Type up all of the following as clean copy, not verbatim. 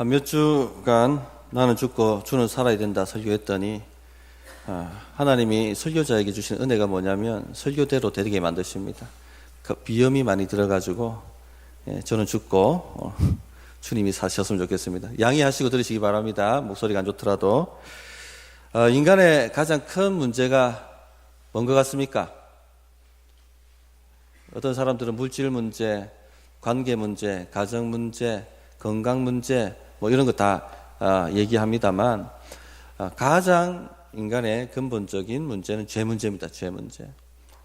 한 몇 주간 나는 죽고 주는 살아야 된다 설교했더니 하나님이 설교자에게 주신 은혜가 뭐냐면 설교대로 되게 만드십니다. 그 비염이 많이 들어가지고 저는 죽고 주님이 사셨으면 좋겠습니다. 양해하시고 들으시기 바랍니다. 목소리가 안 좋더라도. 인간의 가장 큰 문제가 뭔 것 같습니까? 어떤 사람들은 물질 문제, 관계 문제, 가정 문제, 건강 문제 뭐 이런 거 다 얘기합니다만 가장 인간의 근본적인 문제는 죄 문제입니다. 죄 문제.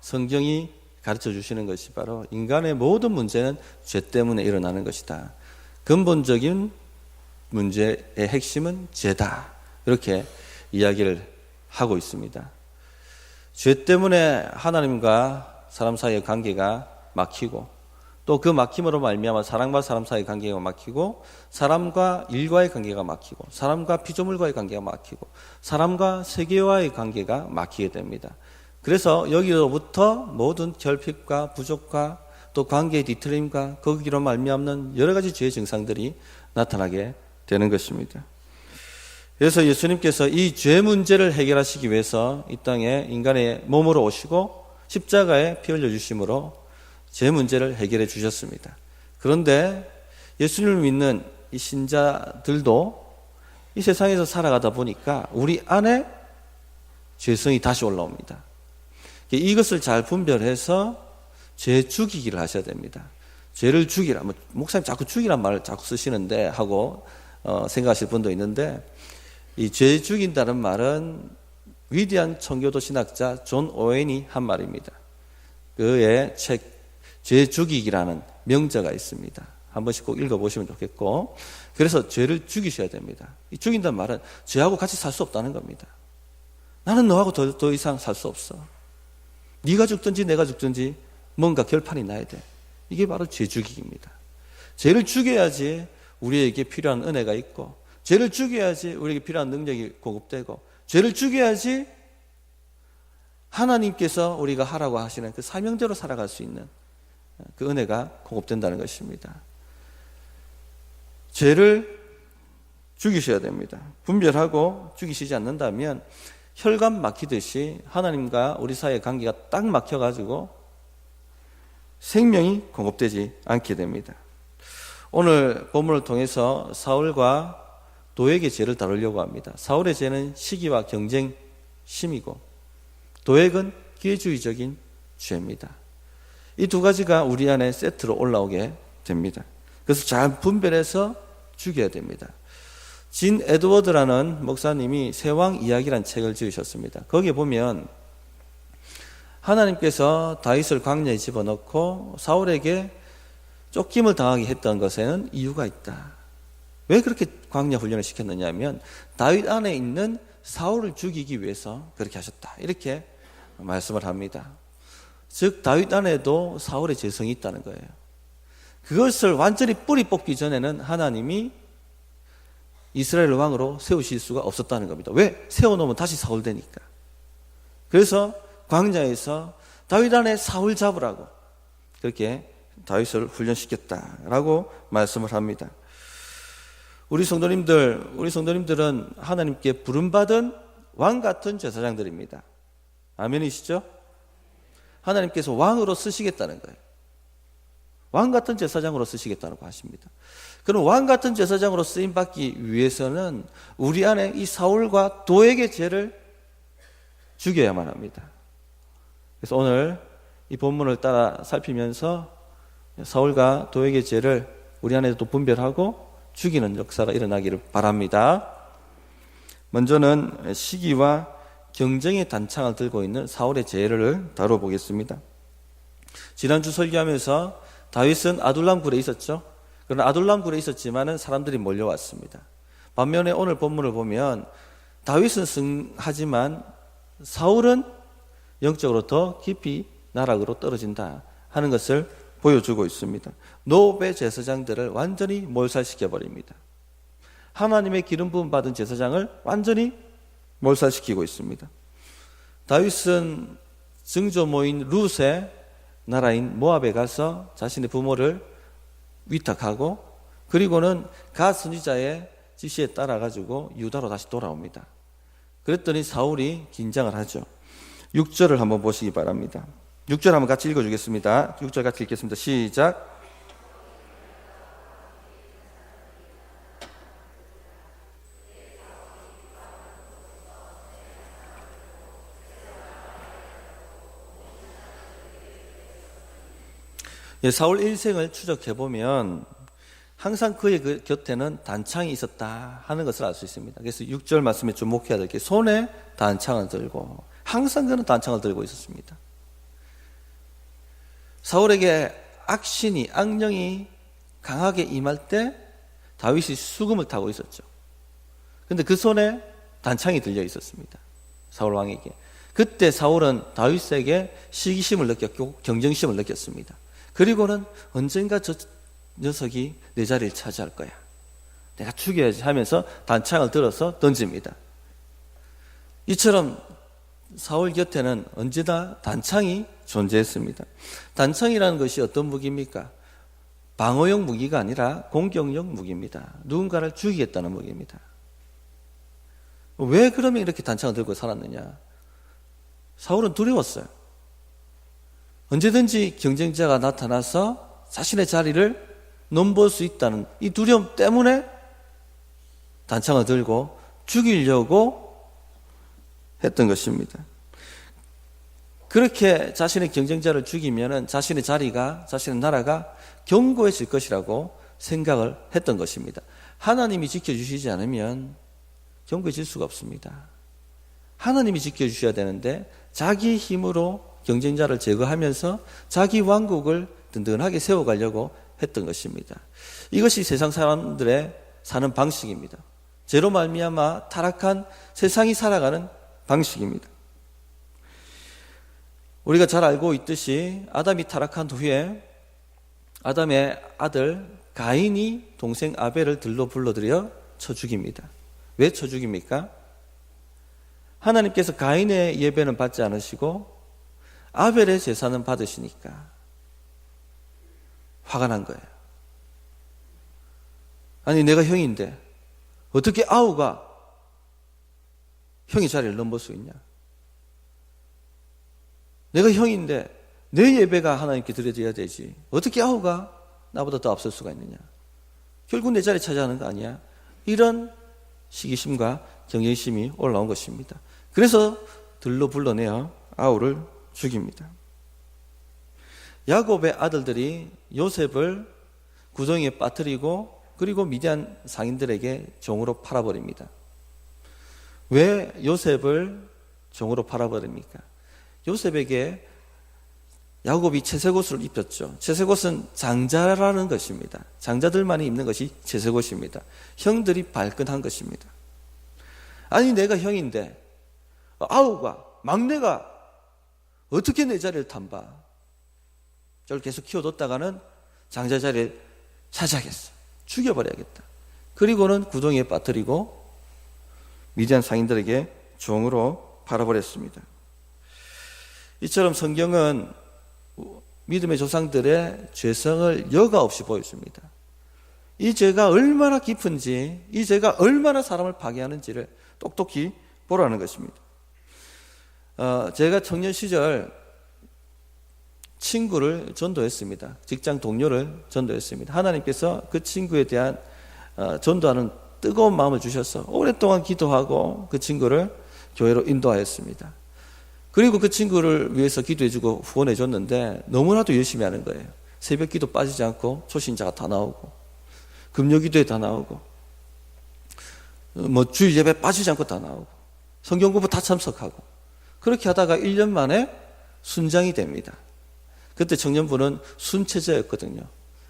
성경이 가르쳐 주시는 것이 바로 인간의 모든 문제는 죄 때문에 일어나는 것이다. 근본적인 문제의 핵심은 죄다. 이렇게 이야기를 하고 있습니다. 죄 때문에 하나님과 사람 사이의 관계가 막히고 또 그 막힘으로 말미암아 사람과 사람 사이의 관계가 막히고 사람과 일과의 관계가 막히고 사람과 피조물과의 관계가 막히고 사람과 세계와의 관계가 막히게 됩니다. 그래서 여기로부터 모든 결핍과 부족과 또 관계의 뒤틀림과 거기로 말미암는 여러 가지 죄의 증상들이 나타나게 되는 것입니다. 그래서 예수님께서 이 죄 문제를 해결하시기 위해서 이 땅에 인간의 몸으로 오시고 십자가에 피 흘려 주심으로 죄 문제를 해결해 주셨습니다. 그런데 예수님을 믿는 이 신자들도 이 세상에서 살아가다 보니까 우리 안에 죄성이 다시 올라옵니다. 이것을 잘 분별해서 죄 죽이기를 하셔야 됩니다. 죄를 죽이라. 목사님 자꾸 죽이란 말을 자꾸 쓰시는데 하고 생각하실 분도 있는데 이 죄 죽인다는 말은 위대한 청교도 신학자 존 오웬이 한 말입니다. 그의 책 죄 죽이기라는 명저가 있습니다. 한 번씩 꼭 읽어보시면 좋겠고, 그래서 죄를 죽이셔야 됩니다. 이 죽인다는 말은 죄하고 같이 살 수 없다는 겁니다. 나는 너하고 더 이상 살 수 없어. 네가 죽든지 내가 죽든지 뭔가 결판이 나야 돼. 이게 바로 죄 죽이기입니다. 죄를 죽여야지 우리에게 필요한 은혜가 있고, 죄를 죽여야지 우리에게 필요한 능력이 공급되고, 죄를 죽여야지 하나님께서 우리가 하라고 하시는 그 사명대로 살아갈 수 있는 그 은혜가 공급된다는 것입니다. 죄를 죽이셔야 됩니다. 분별하고 죽이시지 않는다면 혈관 막히듯이 하나님과 우리 사이의 관계가 딱 막혀가지고 생명이 공급되지 않게 됩니다. 오늘 본문을 통해서 사울과 도액의 죄를 다루려고 합니다. 사울의 죄는 시기와 경쟁심이고 도액은 기회주의적인 죄입니다. 이 두 가지가 우리 안에 세트로 올라오게 됩니다. 그래서 잘 분별해서 죽여야 됩니다. 진 에드워드라는 목사님이 세왕 이야기라는 책을 지으셨습니다. 거기에 보면 하나님께서 다윗을 광야에 집어넣고 사울에게 쫓김을 당하게 했던 것에는 이유가 있다. 왜 그렇게 광야 훈련을 시켰느냐 하면 다윗 안에 있는 사울을 죽이기 위해서 그렇게 하셨다. 이렇게 말씀을 합니다. 즉 다윗 안에도 사울의 죄성이 있다는 거예요. 그것을 완전히 뿌리 뽑기 전에는 하나님이 이스라엘 왕으로 세우실 수가 없었다는 겁니다. 왜? 세워놓으면 다시 사울 되니까. 그래서 광야에서 다윗 안에 사울 잡으라고 그렇게 다윗을 훈련시켰다라고 말씀을 합니다. 우리 성도님들은 하나님께 부름받은 왕 같은 제사장들입니다. 아멘이시죠? 하나님께서 왕으로 쓰시겠다는 거예요. 왕 같은 제사장으로 쓰시겠다고 하십니다. 그럼 왕 같은 제사장으로 쓰임 받기 위해서는 우리 안에 이 사울과 도액의 죄를 죽여야만 합니다. 그래서 오늘 이 본문을 따라 살피면서 사울과 도액의 죄를 우리 안에도 분별하고 죽이는 역사가 일어나기를 바랍니다. 먼저는 시기와 경쟁의 단창을 들고 있는 사울의 죄를 다뤄보겠습니다. 지난주 설교하면서 다윗은 아둘람 굴에 있었죠. 그러나 아둘람 굴에 있었지만은 사람들이 몰려왔습니다. 반면에 오늘 본문을 보면 다윗은 승하지만 사울은 영적으로 더 깊이 나락으로 떨어진다 하는 것을 보여주고 있습니다. 노베 제사장들을 완전히 몰살시켜버립니다. 하나님의 기름 부음 받은 제사장을 완전히 몰살시키고 있습니다. 다윗은 증조모인 룻의 나라인 모압에 가서 자신의 부모를 위탁하고 그리고는 가 선지자의 지시에 따라 가지고 유다로 다시 돌아옵니다. 그랬더니 사울이 긴장을 하죠. 6절을 한번 보시기 바랍니다. 6절 한번 같이 읽어주겠습니다. 6절 같이 읽겠습니다. 시작. 사울 일생을 추적해보면 항상 그의 곁에는 단창이 있었다 하는 것을 알 수 있습니다. 그래서 6절 말씀에 주목해야 될 게 손에 단창을 들고 항상 그는 단창을 들고 있었습니다. 사울에게 악령이 강하게 임할 때 다윗이 수금을 타고 있었죠. 그런데 그 손에 단창이 들려 있었습니다. 사울 왕에게. 그때 사울은 다윗에게 시기심을 느꼈고 경쟁심을 느꼈습니다. 그리고는 언젠가 저 녀석이 내 자리를 차지할 거야. 내가 죽여야지 하면서 단창을 들어서 던집니다. 이처럼 사울 곁에는 언제나 단창이 존재했습니다. 단창이라는 것이 어떤 무기입니까? 방어용 무기가 아니라 공격용 무기입니다. 누군가를 죽이겠다는 무기입니다. 왜 그러면 이렇게 단창을 들고 살았느냐? 사울은 두려웠어요. 언제든지 경쟁자가 나타나서 자신의 자리를 넘볼 수 있다는 이 두려움 때문에 단창을 들고 죽이려고 했던 것입니다. 그렇게 자신의 경쟁자를 죽이면 자신의 자리가, 자신의 나라가 견고해질 것이라고 생각을 했던 것입니다. 하나님이 지켜주시지 않으면 견고해질 수가 없습니다. 하나님이 지켜주셔야 되는데 자기 힘으로 경쟁자를 제거하면서 자기 왕국을 든든하게 세워가려고 했던 것입니다. 이것이 세상 사람들의 사는 방식입니다. 죄로 말미암아 타락한 세상이 살아가는 방식입니다. 우리가 잘 알고 있듯이 아담이 타락한 후에 아담의 아들 가인이 동생 아벨을 들로 불러들여 쳐 죽입니다. 왜 쳐 죽입니까? 하나님께서 가인의 예배는 받지 않으시고 아벨의 제사는 받으시니까 화가 난 거예요. 아니 내가 형인데 어떻게 아우가 형의 자리를 넘볼 수 있냐? 내가 형인데 내 예배가 하나님께 드려져야 되지 어떻게 아우가 나보다 더 앞설 수가 있느냐? 결국 내 자리 차지하는 거 아니야? 이런 시기심과 경쟁심이 올라온 것입니다. 그래서 들로 불러내어 아우를 죽입니다. 야곱의 아들들이 요셉을 구덩이에 빠뜨리고 그리고 미디안 상인들에게 종으로 팔아버립니다. 왜 요셉을 종으로 팔아버립니까? 요셉에게 야곱이 채색옷을 입혔죠. 채색옷은 장자라는 것입니다. 장자들만이 입는 것이 채색옷입니다. 형들이 발끈한 것입니다. 아니 내가 형인데 아우가 막내가 어떻게 내 자리를 탐봐? 저를 계속 키워뒀다가는 장자 자리를 차지하겠어. 죽여버려야겠다. 그리고는 구덩이에 빠뜨리고 미디안 상인들에게 종으로 팔아버렸습니다. 이처럼 성경은 믿음의 조상들의 죄성을 여과 없이 보여줍니다. 이 죄가 얼마나 깊은지, 이 죄가 얼마나 사람을 파괴하는지를 똑똑히 보라는 것입니다. 제가 청년 시절 친구를 전도했습니다. 직장 동료를 전도했습니다. 하나님께서 그 친구에 대한 전도하는 뜨거운 마음을 주셔서 오랫동안 기도하고 그 친구를 교회로 인도하였습니다. 그리고 그 친구를 위해서 기도해주고 후원해줬는데 너무나도 열심히 하는 거예요. 새벽 기도 빠지지 않고 초신자가 다 나오고 금요 기도에 다 나오고 주일 예배 빠지지 않고 다 나오고 성경 공부 다 참석하고 그렇게 하다가 1년 만에 순장이 됩니다. 그때 청년부는 순체제였거든요.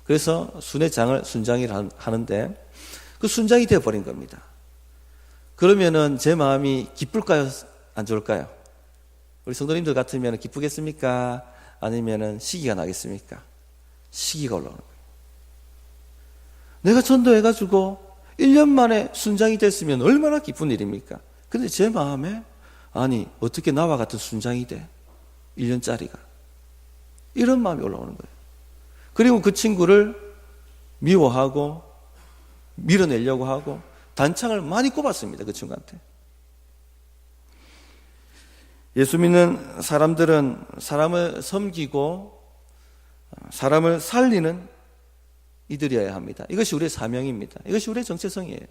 그래서 순의 장을 순장이라 하는데 그 순장이 되어버린 겁니다. 그러면은 제 마음이 기쁠까요? 안 좋을까요? 우리 성도님들 같으면 기쁘겠습니까? 아니면은 시기가 나겠습니까? 시기가 올라오는 거예요. 내가 전도해가지고 1년 만에 순장이 됐으면 얼마나 기쁜 일입니까? 근데 제 마음에 아니 어떻게 나와 같은 순장이 돼? 1년짜리가. 이런 마음이 올라오는 거예요. 그리고 그 친구를 미워하고 밀어내려고 하고 단창을 많이 꼽았습니다. 그 친구한테. 예수 믿는 사람들은 사람을 섬기고 사람을 살리는 이들이어야 합니다. 이것이 우리의 사명입니다. 이것이 우리의 정체성이에요.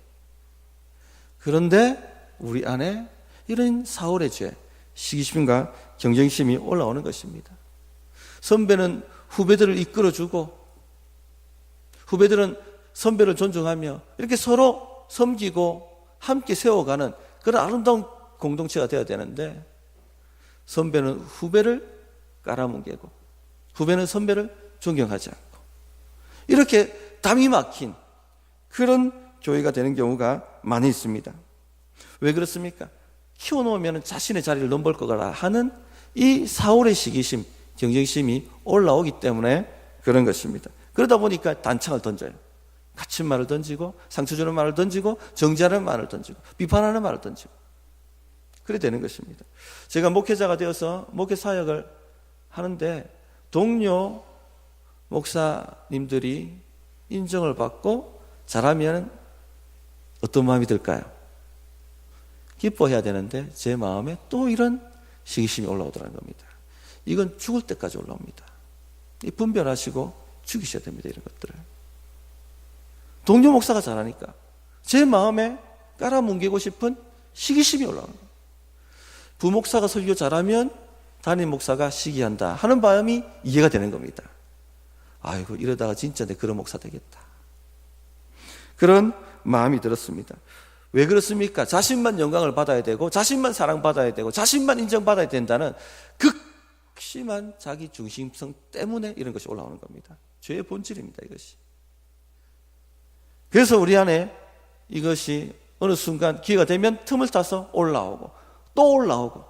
그런데 우리 안에 이런 사울의 죄, 시기심과 경쟁심이 올라오는 것입니다. 선배는 후배들을 이끌어주고 후배들은 선배를 존중하며 이렇게 서로 섬기고 함께 세워가는 그런 아름다운 공동체가 되어야 되는데 선배는 후배를 깔아뭉개고 후배는 선배를 존경하지 않고 이렇게 담이 막힌 그런 교회가 되는 경우가 많이 있습니다. 왜 그렇습니까? 키워놓으면 자신의 자리를 넘볼 거라 하는 이 사울의 시기심, 경쟁심이 올라오기 때문에 그런 것입니다. 그러다 보니까 단창을 던져요. 갇힌 말을 던지고 상처 주는 말을 던지고 정죄하는 말을 던지고 비판하는 말을 던지고 그래 되는 것입니다. 제가 목회자가 되어서 목회 사역을 하는데 동료 목사님들이 인정을 받고 잘하면 어떤 마음이 들까요? 기뻐해야 되는데 제 마음에 또 이런 시기심이 올라오더라는 겁니다. 이건 죽을 때까지 올라옵니다. 분별하시고 죽이셔야 됩니다. 이런 것들을. 동료 목사가 잘하니까 제 마음에 깔아뭉개고 싶은 시기심이 올라오는 거예요. 부목사가 설교 잘하면 담임 목사가 시기한다 하는 마음이 이해가 되는 겁니다. 아이고 이러다가 진짜 내 그런 목사 되겠다. 그런 마음이 들었습니다. 왜 그렇습니까? 자신만 영광을 받아야 되고 자신만 사랑받아야 되고 자신만 인정받아야 된다는 극심한 자기 중심성 때문에 이런 것이 올라오는 겁니다. 죄의 본질입니다. 이것이. 그래서 우리 안에 이것이 어느 순간 기회가 되면 틈을 타서 올라오고 또 올라오고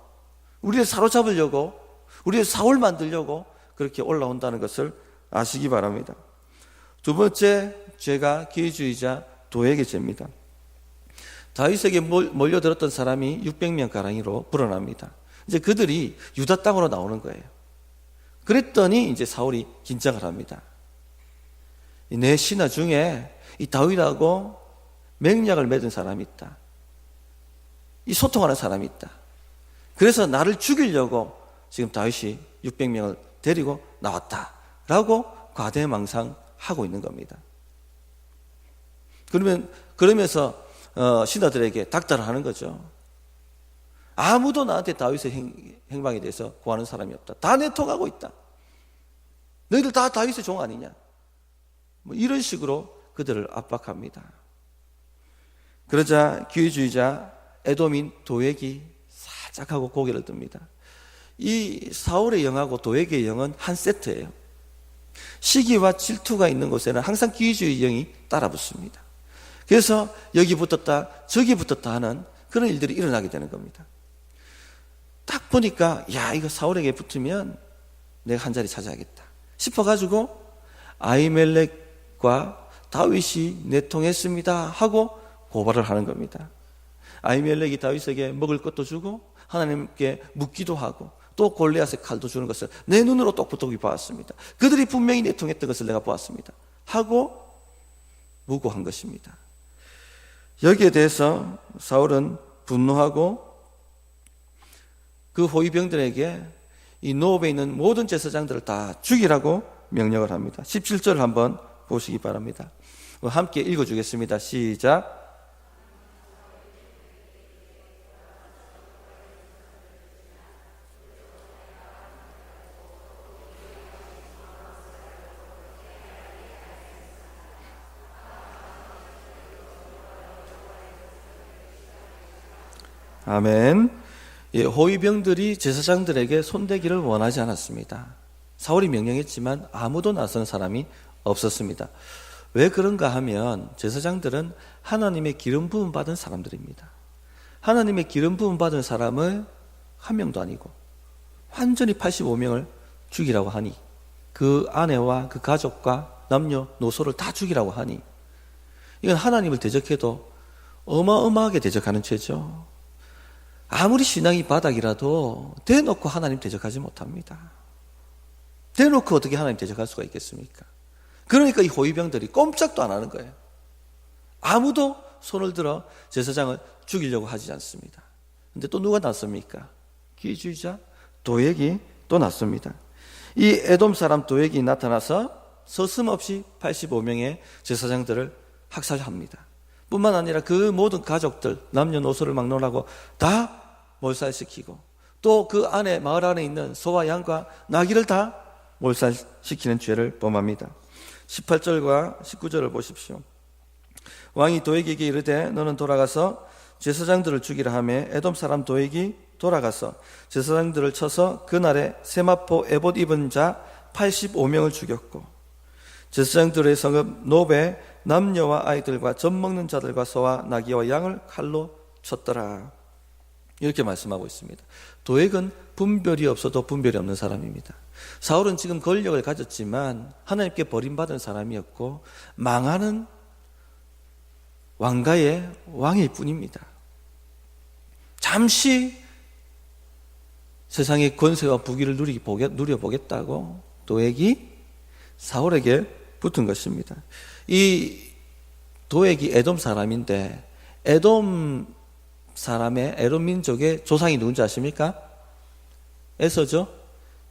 우리를 사로잡으려고 우리를 사울 만들려고 그렇게 올라온다는 것을 아시기 바랍니다. 두 번째 죄가 기회주의자 도액의 죄입니다. 다윗에게 몰려들었던 사람이 600명 가량으로 불어납니다. 이제 그들이 유다 땅으로 나오는 거예요. 그랬더니 이제 사울이 긴장을 합니다. 내 신하 중에 이 다윗하고 맹약을 맺은 사람이 있다. 이 소통하는 사람이 있다. 그래서 나를 죽이려고 지금 다윗이 600명을 데리고 나왔다라고 과대망상하고 있는 겁니다. 그러면서 신하들에게 닥달을 하는 거죠. 아무도 나한테 다윗의 행방에 대해서 구하는 사람이 없다. 다 내통하고 있다. 너희들 다 다윗의 종 아니냐. 뭐 이런 식으로 그들을 압박합니다. 그러자 기회주의자 에돔인 도액이 살짝 하고 고개를 듭니다. 이 사울의 영하고 도액의 영은 한 세트예요. 시기와 질투가 있는 곳에는 항상 기회주의 영이 따라붙습니다. 그래서 여기 붙었다 저기 붙었다 하는 그런 일들이 일어나게 되는 겁니다. 딱 보니까 야 이거 사울에게 붙으면 내가 한 자리 찾아야겠다 싶어가지고 아히멜렉과 다윗이 내통했습니다 하고 고발을 하는 겁니다. 아히멜렉이 다윗에게 먹을 것도 주고 하나님께 묻기도 하고 또 골리앗의 칼도 주는 것을 내 눈으로 똑똑히 보았습니다. 그들이 분명히 내통했던 것을 내가 보았습니다 하고 무고한 것입니다. 여기에 대해서 사울은 분노하고 그 호위병들에게 이 노업에 있는 모든 제사장들을 다 죽이라고 명령을 합니다. 17절을 한번 보시기 바랍니다. 함께 읽어주겠습니다. 시작. 아멘. 호위병들이 제사장들에게 손대기를 원하지 않았습니다. 사울이 명령했지만 아무도 나선 사람이 없었습니다. 왜 그런가 하면 제사장들은 하나님의 기름 부음 받은 사람들입니다. 하나님의 기름 부음 받은 사람을 한 명도 아니고 완전히 85명을 죽이라고 하니 그 아내와 그 가족과 남녀노소를 다 죽이라고 하니 이건 하나님을 대적해도 어마어마하게 대적하는 죄죠. 아무리 신앙이 바닥이라도 대놓고 하나님 대적하지 못합니다. 대놓고 어떻게 하나님 대적할 수가 있겠습니까? 그러니까 이 호위병들이 꼼짝도 안 하는 거예요. 아무도 손을 들어 제사장을 죽이려고 하지 않습니다. 근데 또 누가 났습니까? 기회주의자 도액이 또 났습니다. 이 에돔 사람 도액이 나타나서 서슴없이 85명의 제사장들을 학살합니다. 뿐만 아니라 그 모든 가족들, 남녀노소를 막론하고 다 몰살시키고 또 그 안에 마을 안에 있는 소와 양과 나귀를 다 몰살시키는 죄를 범합니다. 18절과 19절을 보십시오. 왕이 도액에게 이르되 너는 돌아가서 제사장들을 죽이라 하매 에돔 사람 도액이 돌아가서 제사장들을 쳐서 그날에 세마포 에봇 입은 자 85명을 죽였고 제사장들의 성읍 노베 남녀와 아이들과 젖 먹는 자들과 소와 나귀와 양을 칼로 쳤더라. 이렇게 말씀하고 있습니다. 도액은 분별이 없어도 분별이 없는 사람입니다. 사울은 지금 권력을 가졌지만 하나님께 버림받은 사람이었고 망하는 왕가의 왕일 뿐입니다. 잠시 세상의 권세와 부귀를 누려보겠다고 도액이 사울에게 붙은 것입니다. 이 도액이 에돔 사람인데 에돔 민족의 조상이 누군지 아십니까? 에서죠.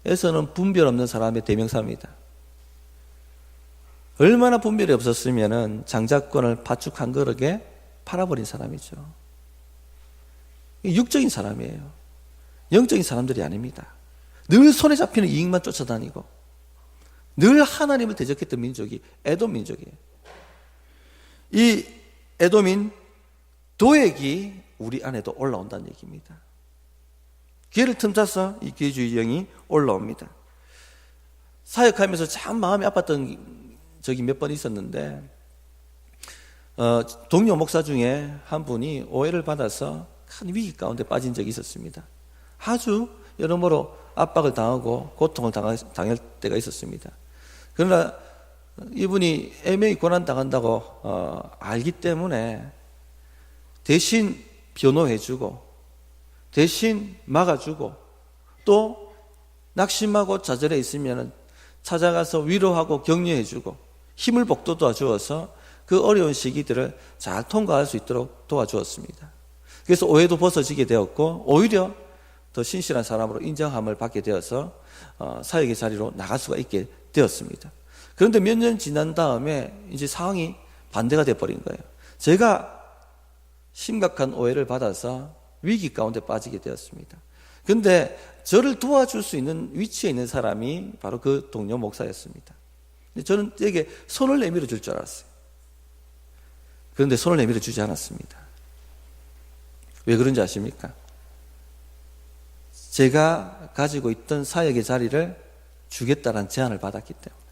에서는 분별 없는 사람의 대명사입니다. 얼마나 분별이 없었으면 장자권을 팥죽 한 그릇에 팔아버린 사람이죠. 육적인 사람이에요. 영적인 사람들이 아닙니다. 늘 손에 잡히는 이익만 쫓아다니고 늘 하나님을 대적했던 민족이 에돔 민족이에요. 이 에돔인 도액이 우리 안에도 올라온다는 얘기입니다. 기회를 틈타서 이 기회주의 영이 올라옵니다. 사역하면서 참 마음이 아팠던 적이 몇 번 있었는데 동료 목사 중에 한 분이 오해를 받아서 큰 위기 가운데 빠진 적이 있었습니다. 아주 여러모로 압박을 당하고 고통을 당할 때가 있었습니다. 그러나 이분이 애매히 고난당한다고 알기 때문에 대신 변호해주고 대신 막아주고 또 낙심하고 좌절해 있으면 찾아가서 위로하고 격려해주고 힘을 북돋워 주어서 그 어려운 시기들을 잘 통과할 수 있도록 도와주었습니다. 그래서 오해도 벗어지게 되었고 오히려 더 신실한 사람으로 인정함을 받게 되어서 사역의 자리로 나갈 수가 있게 되었습니다. 그런데 몇 년 지난 다음에 이제 상황이 반대가 되어버린 거예요. 제가 심각한 오해를 받아서 위기 가운데 빠지게 되었습니다. 그런데 저를 도와줄 수 있는 위치에 있는 사람이 바로 그 동료 목사였습니다. 저는 에게 손을 내밀어 줄 줄 알았어요. 그런데 손을 내밀어 주지 않았습니다. 왜 그런지 아십니까? 제가 가지고 있던 사역의 자리를 주겠다는 제안을 받았기 때문에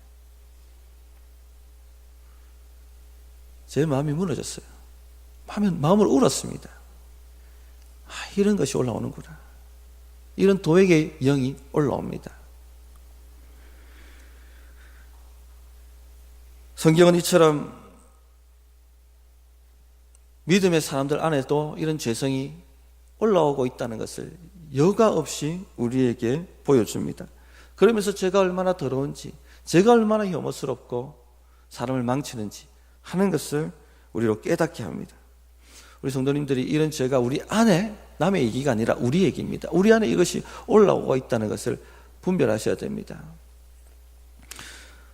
제 마음이 무너졌어요. 마음을 울었습니다. 이런 것이 올라오는구나. 이런 도액의 영이 올라옵니다. 성경은 이처럼 믿음의 사람들 안에도 이런 죄성이 올라오고 있다는 것을 여과 없이 우리에게 보여줍니다. 그러면서 제가 얼마나 더러운지, 제가 얼마나 혐오스럽고 사람을 망치는지 하는 것을 우리로 깨닫게 합니다. 우리 성도님들이 이런 죄가 우리 안에 남의 얘기가 아니라 우리 얘기입니다. 우리 안에 이것이 올라오고 있다는 것을 분별하셔야 됩니다.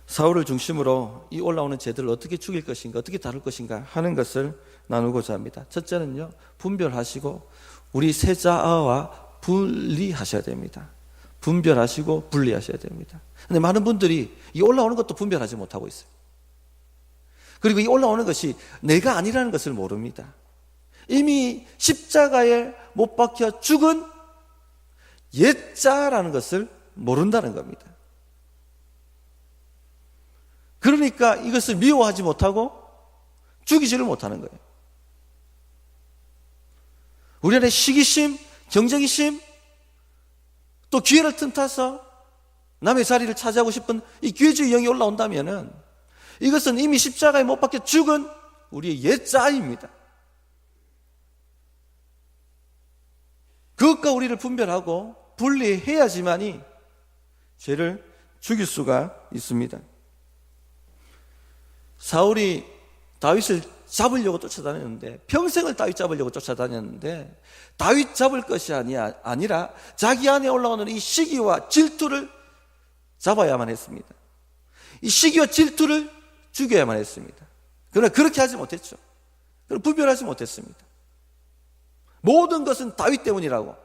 사울을 중심으로 이 올라오는 죄들을 어떻게 죽일 것인가, 어떻게 다룰 것인가 하는 것을 나누고자 합니다. 첫째는요, 분별하시고 우리 세자아와 분리하셔야 됩니다. 분별하시고 분리하셔야 됩니다. 그런데 많은 분들이 이 올라오는 것도 분별하지 못하고 있어요. 그리고 이 올라오는 것이 내가 아니라는 것을 모릅니다. 이미 십자가에 못 박혀 죽은 옛자라는 것을 모른다는 겁니다. 그러니까 이것을 미워하지 못하고 죽이지를 못하는 거예요. 우리 안에 시기심, 경쟁심, 또 기회를 틈타서 남의 자리를 차지하고 싶은 이 기회주의 영이 올라온다면은 이것은 이미 십자가에 못 박혀 죽은 우리의 옛자입니다. 그것과 우리를 분별하고 분리해야지만이 죄를 죽일 수가 있습니다. 사울이 다윗을 잡으려고 쫓아다녔는데, 평생을 다윗 잡으려고 쫓아다녔는데, 다윗 잡을 것이 아니라 자기 안에 올라오는 이 시기와 질투를 잡아야만 했습니다. 이 시기와 질투를 죽여야만 했습니다. 그러나 그렇게 하지 못했죠. 그럼 분별하지 못했습니다. 모든 것은 다윗 때문이라고,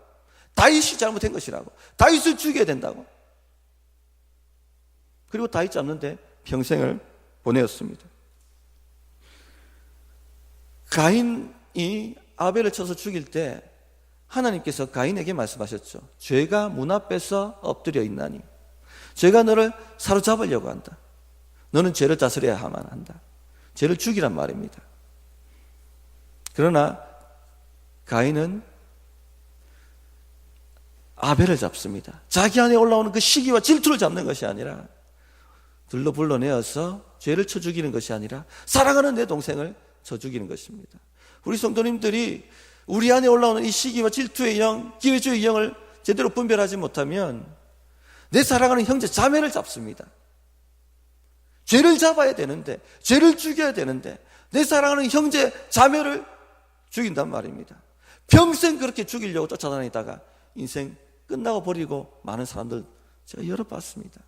다윗이 잘못한 것이라고, 다윗을 죽여야 된다고. 그리고 다윗 잡는데 평생을 보내었습니다. 가인이 아벨을 쳐서 죽일 때 하나님께서 가인에게 말씀하셨죠. 죄가 문 앞에서 엎드려 있나니 죄가 너를 사로잡으려고 한다. 너는 죄를 다스려야만 한다. 죄를 죽이란 말입니다. 그러나 가인은 아벨을 잡습니다. 자기 안에 올라오는 그 시기와 질투를 잡는 것이 아니라, 들로 불러내어서 죄를 쳐 죽이는 것이 아니라 사랑하는 내 동생을 쳐 죽이는 것입니다. 우리 성도님들이 우리 안에 올라오는 이 시기와 질투의 영, 기회주의 영을 제대로 분별하지 못하면 내 사랑하는 형제 자매를 잡습니다. 죄를 잡아야 되는데, 죄를 죽여야 되는데 내 사랑하는 형제 자매를 죽인단 말입니다. 평생 그렇게 죽이려고 쫓아다니다가 인생 끝나고 버리고 많은 사람들 제가 여러 봤습니다.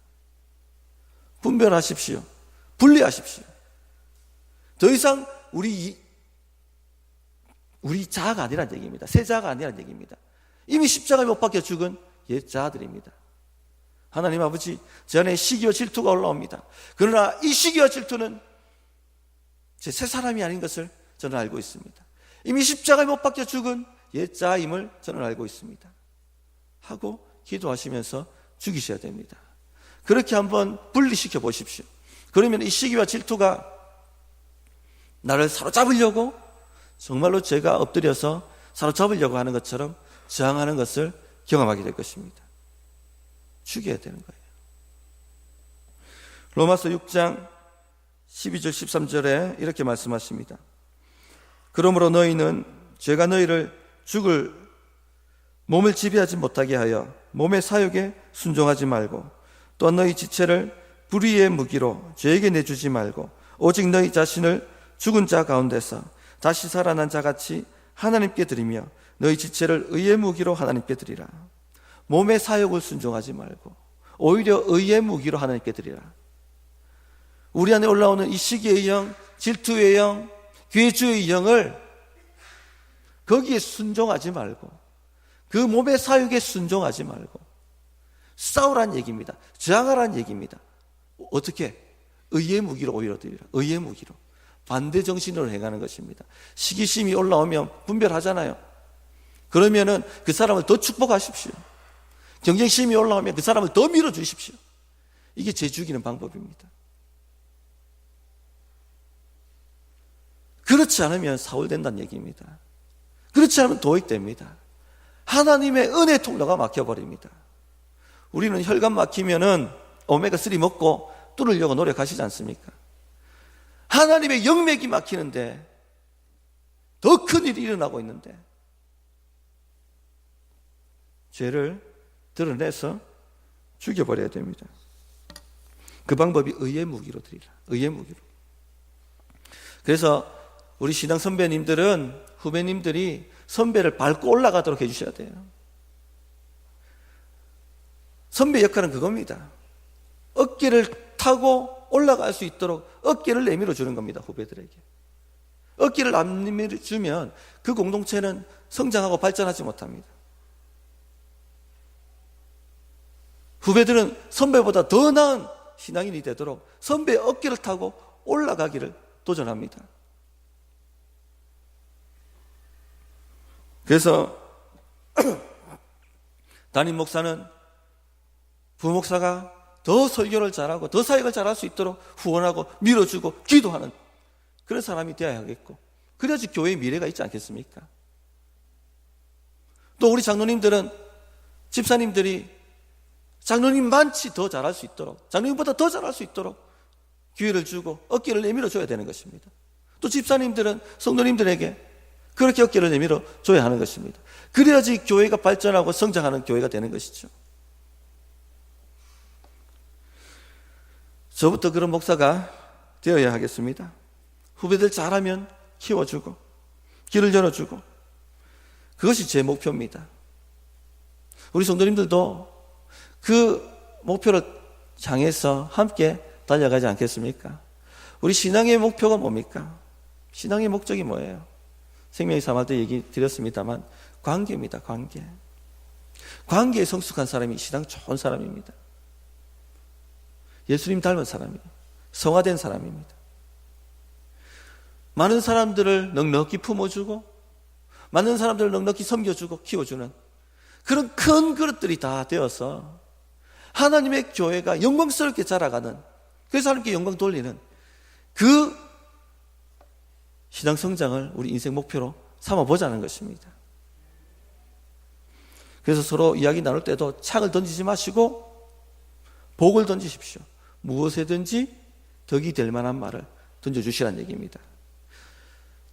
분별하십시오. 분리하십시오. 더 이상 우리 자아가 아니란 얘기입니다. 새 자아가 아니란 얘기입니다. 이미 십자가에 못 박혀 죽은 옛 자아들입니다. 하나님 아버지, 제 안에 시기와 질투가 올라옵니다. 그러나 이 시기와 질투는 제 새 사람이 아닌 것을 저는 알고 있습니다. 이미 십자가에 못 박혀 죽은 옛 자아임을 저는 알고 있습니다. 하고 기도하시면서 죽이셔야 됩니다. 그렇게 한번 분리시켜 보십시오. 그러면 이 시기와 질투가 나를 사로잡으려고, 정말로 제가 엎드려서 사로잡으려고 하는 것처럼 저항하는 것을 경험하게 될 것입니다. 죽여야 되는 거예요. 로마서 6장 12절 13절에 이렇게 말씀하십니다. 그러므로 너희는 죄가 너희를 죽을 몸을 지배하지 못하게 하여 몸의 사욕에 순종하지 말고, 또한 너희 지체를 불의의 무기로 죄에게 내주지 말고, 오직 너희 자신을 죽은 자 가운데서 다시 살아난 자같이 하나님께 드리며 너희 지체를 의의 무기로 하나님께 드리라. 몸의 사욕을 순종하지 말고 오히려 의의 무기로 하나님께 드리라. 우리 안에 올라오는 이 시기의 영, 질투의 영, 괴주의 영을 거기에 순종하지 말고, 그 몸의 사욕에 순종하지 말고 싸우란 얘기입니다. 저항하란 얘기입니다. 어떻게? 의의 무기로 오히려 드리라. 의의 무기로. 반대 정신으로 행하는 것입니다. 시기심이 올라오면 분별하잖아요. 그러면은 그 사람을 더 축복하십시오. 경쟁심이 올라오면 그 사람을 더 밀어주십시오. 이게 죄 죽이는 방법입니다. 그렇지 않으면 사울된다는 얘기입니다. 그렇지 않으면 도익됩니다. 하나님의 은혜 통로가 막혀버립니다. 우리는 혈관 막히면은 오메가3 먹고 뚫으려고 노력하시지 않습니까? 하나님의 영맥이 막히는데, 더 큰 일이 일어나고 있는데 죄를 드러내서 죽여버려야 됩니다. 그 방법이 의의 무기로 드리라. 의의 무기로. 그래서 우리 신앙 선배님들은, 후배님들이 선배를 밟고 올라가도록 해주셔야 돼요. 선배 역할은 그겁니다. 어깨를 타고 올라갈 수 있도록 어깨를 내밀어 주는 겁니다. 후배들에게. 어깨를 안 내밀어 주면 그 공동체는 성장하고 발전하지 못합니다. 후배들은 선배보다 더 나은 신앙인이 되도록 선배의 어깨를 타고 올라가기를 도전합니다. 그래서 담임 목사는 부목사가 더 설교를 잘하고 더 사역을 잘할 수 있도록 후원하고 밀어주고 기도하는 그런 사람이 되어야 하겠고, 그래야지 교회의 미래가 있지 않겠습니까? 또 우리 장로님들은, 집사님들이 장로님만치 더 잘할 수 있도록, 장로님보다 더 잘할 수 있도록 기회를 주고 어깨를 내밀어 줘야 되는 것입니다. 또 집사님들은 성도님들에게 그렇게 어깨를 내밀어 줘야 하는 것입니다. 그래야지 교회가 발전하고 성장하는 교회가 되는 것이죠. 저부터 그런 목사가 되어야 하겠습니다. 후배들 잘하면 키워주고 길을 열어주고 그것이 제 목표입니다. 우리 성도님들도 그 목표를 향해서 함께 달려가지 않겠습니까? 우리 신앙의 목표가 뭡니까? 신앙의 목적이 뭐예요? 생명의 삶 할 때 얘기 드렸습니다만 관계입니다. 관계. 관계에 성숙한 사람이 신앙 좋은 사람입니다. 예수님 닮은 사람이에요. 성화된 사람입니다. 많은 사람들을 넉넉히 품어주고 많은 사람들을 넉넉히 섬겨주고 키워주는 그런 큰 그릇들이 다 되어서 하나님의 교회가 영광스럽게 자라가는, 그래서 하나님께 영광 돌리는 그 신앙 성장을 우리 인생 목표로 삼아보자는 것입니다. 그래서 서로 이야기 나눌 때도 창을 던지지 마시고 복을 던지십시오. 무엇에든지 덕이 될 만한 말을 던져주시라는 얘기입니다.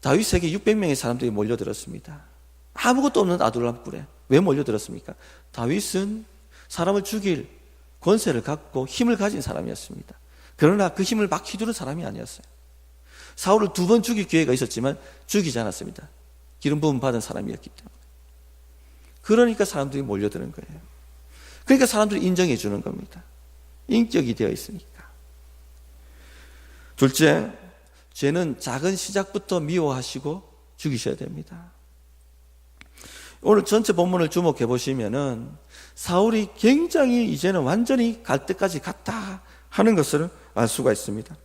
다윗에게 600명의 사람들이 몰려들었습니다. 아무것도 없는 아둘람굴에 왜 몰려들었습니까? 다윗은 사람을 죽일 권세를 갖고 힘을 가진 사람이었습니다. 그러나 그 힘을 막 휘두른 사람이 아니었어요. 사울을 2번 죽일 기회가 있었지만 죽이지 않았습니다. 기름 부음 받은 사람이었기 때문에. 그러니까 사람들이 몰려드는 거예요. 그러니까 사람들이 인정해 주는 겁니다. 인격이 되어 있으니까. 둘째, 죄는 작은 시작부터 미워하시고 죽이셔야 됩니다. 오늘 전체 본문을 주목해 보시면은 사울이 굉장히 이제는 완전히 갈 때까지 갔다 하는 것을 알 수가 있습니다.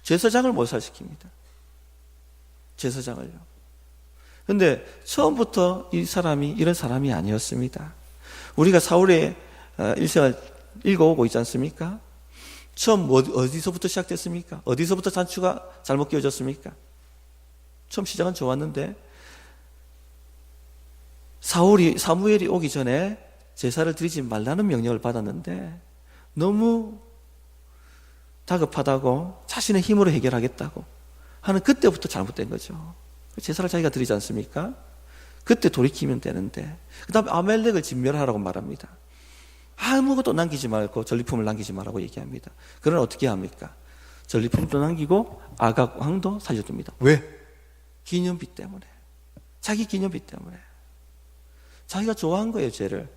제사장을 몰살시킵니다. 제사장을요. 근데 처음부터 이 사람이 이런 사람이 아니었습니다. 우리가 사울의 일생을 읽어오고 있지 않습니까? 처음 어디서부터 시작됐습니까? 어디서부터 단추가 잘못 끼워졌습니까? 처음 시작은 좋았는데 사무엘이 오기 전에 제사를 드리지 말라는 명령을 받았는데 너무 다급하다고 자신의 힘으로 해결하겠다고 하는 그때부터 잘못된 거죠. 제사를 자기가 드리지 않습니까? 그때 돌이키면 되는데 그 다음에 아멜렉을 진멸하라고 말합니다. 아무것도 남기지 말고 전리품을 남기지 말라고 얘기합니다. 그러나 어떻게 합니까? 전리품도 남기고 아각 왕도 살려둡니다. 왜? 기념비 때문에. 자기 기념비 때문에. 자기가 좋아한 거예요, 죄를.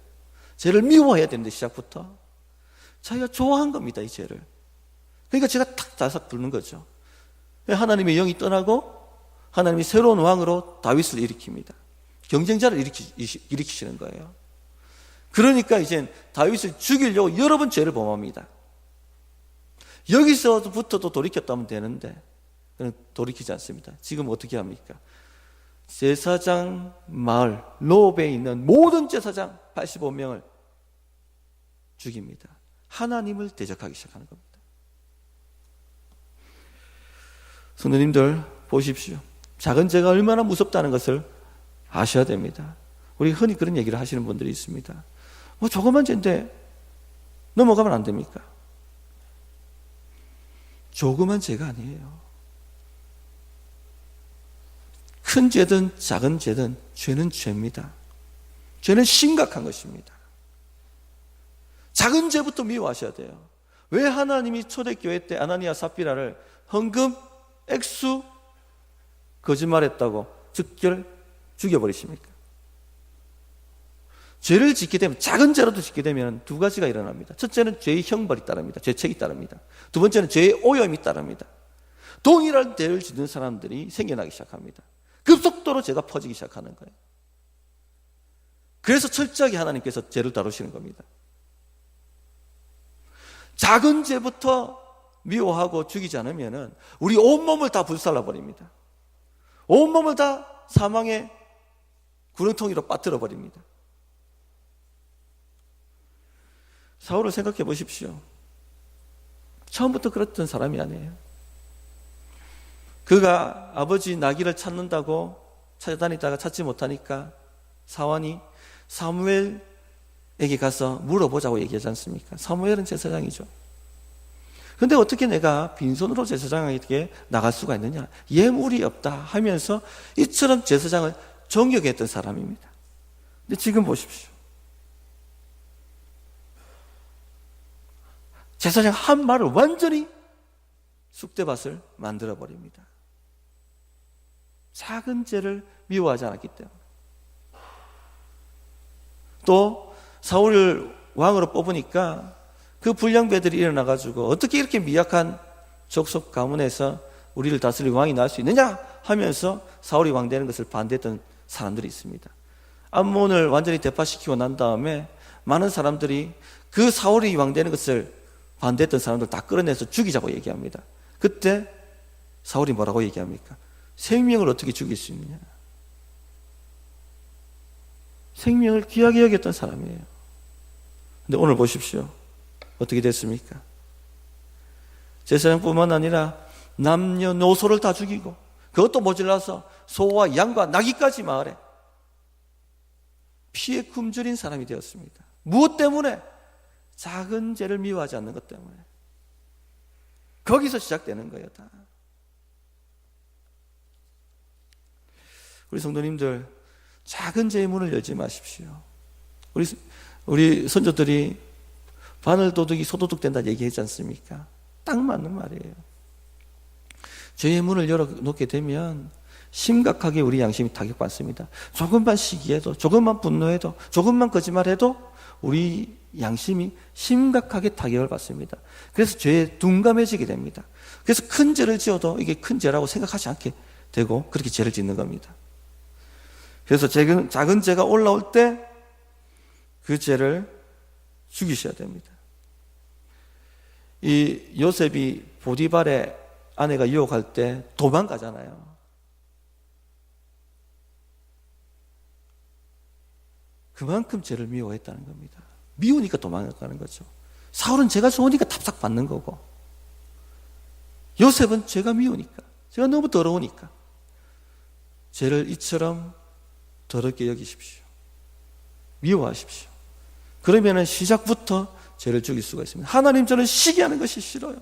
죄를 미워해야 되는데 시작부터 자기가 좋아한 겁니다, 이 죄를. 그러니까 제가 탁 자석 부르는 거죠. 하나님의 영이 떠나고 하나님이 새로운 왕으로 다윗을 일으킵니다. 경쟁자를 일으키시는 거예요. 그러니까 이제 다윗을 죽이려고 여러 번 죄를 범합니다. 여기서부터도 돌이켰다면 되는데 돌이키지 않습니다. 지금 어떻게 합니까? 제사장 마을 노브에 있는 모든 제사장 85명을 죽입니다. 하나님을 대적하기 시작하는 겁니다. 성도님들 보십시오. 작은 죄가 얼마나 무섭다는 것을 아셔야 됩니다. 우리 흔히 그런 얘기를 하시는 분들이 있습니다. 뭐 조그만 죄인데 넘어가면 안 됩니까? 조그만 죄가 아니에요. 큰 죄든 작은 죄든 죄는 죄입니다. 죄는 심각한 것입니다. 작은 죄부터 미워하셔야 돼요. 왜 하나님이 초대교회 때 아나니아 삽비라를 헌금, 액수, 거짓말했다고 즉결 죽여버리십니까? 죄를 짓게 되면, 작은 죄라도 짓게 되면 2가지가 일어납니다. 첫째는 죄의 형벌이 따릅니다. 죄책이 따릅니다. 2번째는 죄의 오염이 따릅니다. 동일한 죄를 짓는 사람들이 생겨나기 시작합니다. 급속도로 죄가 퍼지기 시작하는 거예요. 그래서 철저하게 하나님께서 죄를 다루시는 겁니다. 작은 죄부터 미워하고 죽이지 않으면 우리 온몸을 다 불살라버립니다. 온몸을 다 사망의 구렁텅이로 빠뜨려 버립니다. 사울을 생각해 보십시오. 처음부터 그랬던 사람이 아니에요. 그가 아버지 나귀를 찾는다고 찾아다니다가 찾지 못하니까 사환이 사무엘에게 가서 물어보자고 얘기하지 않습니까? 사무엘은 제사장이죠. 근데 어떻게 내가 빈손으로 제사장에게 나갈 수가 있느냐? 예물이 없다 하면서 이처럼 제사장을 존경했던 사람입니다. 근데 지금 보십시오. 제사장 한 말을 완전히 쑥대밭을 만들어버립니다. 작은 죄를 미워하지 않았기 때문에. 또 사울을 왕으로 뽑으니까 그 불량배들이 일어나가지고 어떻게 이렇게 미약한 족속 가문에서 우리를 다스릴 왕이 나올 수 있느냐 하면서 사울이 왕 되는 것을 반대했던 사람들이 있습니다. 암몬을 완전히 대파시키고 난 다음에 많은 사람들이 그 사울이 왕 되는 것을 반대했던 사람들 다 끌어내서 죽이자고 얘기합니다. 그때 사울이 뭐라고 얘기합니까? 생명을 어떻게 죽일 수 있느냐? 생명을 귀하게 여겼던 사람이에요. 근데 오늘 보십시오. 어떻게 됐습니까? 제사장뿐만 아니라 남녀노소를 다 죽이고 그것도 모자라서 소와 양과 나귀까지 마을에 피해 굶주린 사람이 되었습니다. 무엇 때문에? 작은 죄를 미워하지 않는 것 때문에. 거기서 시작되는 거예요, 다. 우리 성도님들, 작은 죄의 문을 열지 마십시오. 우리 선조들이 바늘 도둑이 소도둑 된다 얘기했지 않습니까? 딱 맞는 말이에요. 죄의 문을 열어놓게 되면 심각하게 우리 양심이 타격받습니다. 조금만 시기해도, 조금만 분노해도, 조금만 거짓말해도 우리 양심이 심각하게 타격을 받습니다. 그래서 죄에 둔감해지게 됩니다. 그래서 큰 죄를 지어도 이게 큰 죄라고 생각하지 않게 되고 그렇게 죄를 짓는 겁니다. 그래서 작은 죄가 올라올 때 그 죄를 죽이셔야 됩니다. 이 요셉이 보디발의 아내가 유혹할 때 도망가잖아요. 그만큼 죄를 미워했다는 겁니다. 미우니까 도망가는 거죠. 사울은 죄가 좋으니까 탑삭 받는 거고, 요셉은 죄가 미우니까, 죄가 너무 더러우니까 죄를 이처럼 더럽게 여기십시오. 미워하십시오. 그러면은 시작부터 죄를 죽일 수가 있습니다. 하나님, 저는 시기하는 것이 싫어요.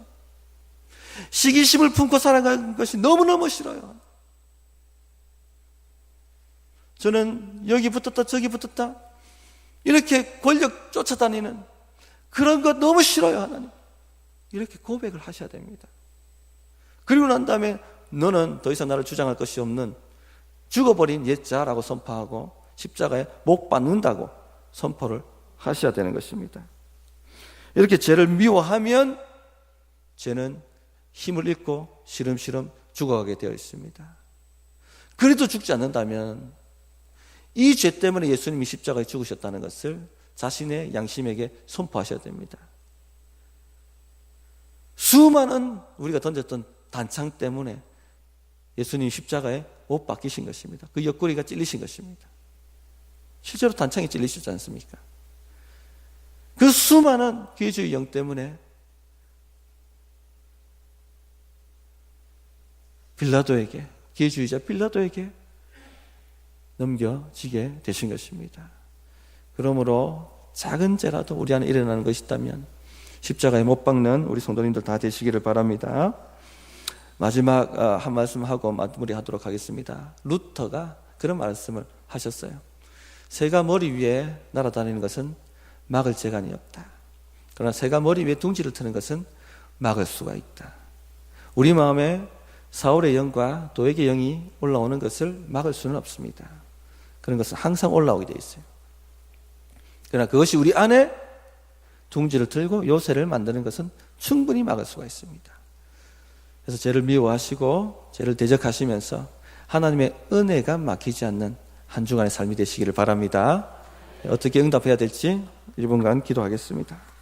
시기심을 품고 살아가는 것이 너무너무 싫어요. 저는 여기 붙었다 저기 붙었다 이렇게 권력 쫓아다니는 그런 것 너무 싫어요, 하나님. 이렇게 고백을 하셔야 됩니다. 그리고 난 다음에 너는 더 이상 나를 주장할 것이 없는 죽어버린 옛자라고 선포하고 십자가에 못 박는다고 선포를 하셔야 되는 것입니다. 이렇게 죄를 미워하면 죄는 힘을 잃고 시름시름 죽어가게 되어 있습니다. 그래도 죽지 않는다면 이 죄 때문에 예수님이 십자가에 죽으셨다는 것을 자신의 양심에게 선포하셔야 됩니다. 수많은 우리가 던졌던 단창 때문에 예수님이 십자가에 못 박히신 것입니다. 그 옆구리가 찔리신 것입니다. 실제로 단창이 찔리시지 않습니까? 그 수많은 기회주의 영 때문에 빌라도에게, 기회주의자 빌라도에게 넘겨지게 되신 것입니다. 그러므로 작은 죄라도 우리 안에 일어나는 것이 있다면 십자가에 못 박는 우리 성도님들 다 되시기를 바랍니다. 마지막 한 말씀 하고 마무리하도록 하겠습니다. 루터가 그런 말씀을 하셨어요. 새가 머리 위에 날아다니는 것은 막을 재간이 없다. 그러나 새가 머리 위에 둥지를 트는 것은 막을 수가 있다. 우리 마음에 사울의 영과 도액의 영이 올라오는 것을 막을 수는 없습니다. 그런 것은 항상 올라오게 되어 있어요. 그러나 그것이 우리 안에 둥지를 틀고 요새를 만드는 것은 충분히 막을 수가 있습니다. 그래서 죄를 미워하시고 죄를 대적하시면서 하나님의 은혜가 막히지 않는 한 주간의 삶이 되시기를 바랍니다. 어떻게 응답해야 될지 1분간 기도하겠습니다.